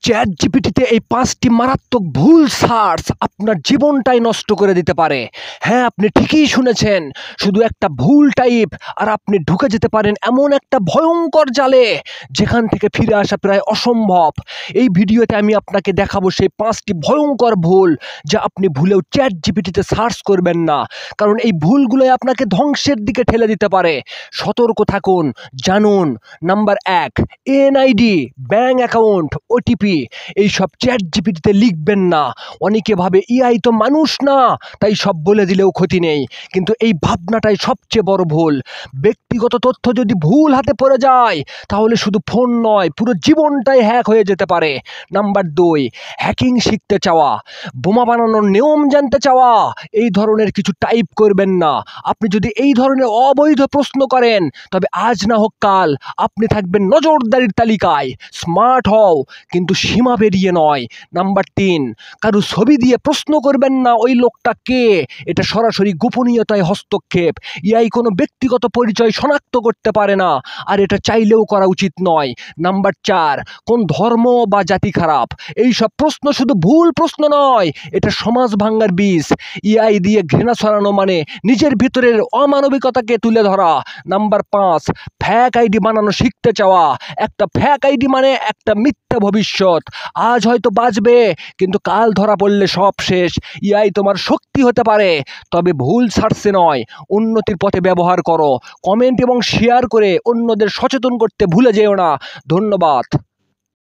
Chat জিপিটিতে এই ৫টি মারাত্মক ভুল সার্চ আপনার জীবনটাই নষ্ট করে দিতে পারে। হ্যাঁ, আপনি ঠিকই শুনেছেন। শুধু একটা ভুল টাইপ আর আপনি ঢুকে যেতে পারেন এমন একটা ভয়ঙ্কর জালে, যেখান থেকে ফিরে আসা প্রায় অসম্ভব। এই ভিডিওতে আমি আপনাকে দেখাবো সেই ৫টি ভয়ঙ্কর ভুল, যা আপনি ভুলেও চ্যাট জিপিটিতে সার্চ করবেন না, কারণ এই ভুলগুলোই আপনাকে ধ্বংসের দিকে ঠেলে দিতে পারে। সতর্ক থাকুন, জানুন। Number ১, NID, bank account, OTP এইসব চ্যাট জিপিটিতে লিখবেন না। অনেকে ভাবে এআই তো মানুষ না, তাই সব বলে দিলেও ক্ষতি নেই, কিন্তু এই ভাবনাটাই সবচেয়ে বড় ভুল। ব্যক্তিগত তথ্য যদি ভুল হাতে পড়ে যায়, তাহলে শুধু ফোন নয়, পুরো জীবনটাই হ্যাক হয়ে যেতে পারে। নাম্বার ২, হ্যাকিং শিখতে চাওয়া, বোমা বানানোর নিয়ম জানতে চাওয়া, এই ধরনের কিছু টাইপ করবেন না। আপনি যদি এই ধরনের অবৈধ প্রশ্ন করেন, তবে আজ না হোক কাল আপনি থাকবেন নজরদারির তালিকায়। স্মার্ট হও, কিন্তু সীমা পেরিয়ে নয়। নাম্বার ৩, কারো ছবি দিয়ে প্রশ্ন করবেন না ওই লোকটা কে। এটা সরাসরি গোপনীয়তায় হস্তক্ষেপ। এআই কোনো ব্যক্তিগত পরিচয় শনাক্ত করতে পারে না, আর এটা চাইলেও করা উচিত নয়। নাম্বার ৪, কোন ধর্ম বা জাতি খারাপ, এই সব প্রশ্ন শুধু ভুল প্রশ্ন নয়, এটা সমাজ ভাঙার বীজ। এআই দিয়ে ঘৃণা ছড়ানো মানে নিজের ভিতরের অমানবিকতাকে তুলে ধরা। নাম্বার ৫, ফ্যাক আইডি বানানো শিখতে চাওয়া। একটা ফ্যাক আইডি মানে একটা মিথ্যা ভবিষ্যৎ। আজ হয়তো বাঁচবে, কিন্তু কাল ধরা পড়লে সব শেষ। এআই তোমার শক্তি হতে পারে, তবে ভুল সার্চে নয়। উন্নতির পথে ব্যবহার করো। কমেন্ট এবং শেয়ার করে অন্যদের সচেতন করতে ভুলে যেও না। ধন্যবাদ।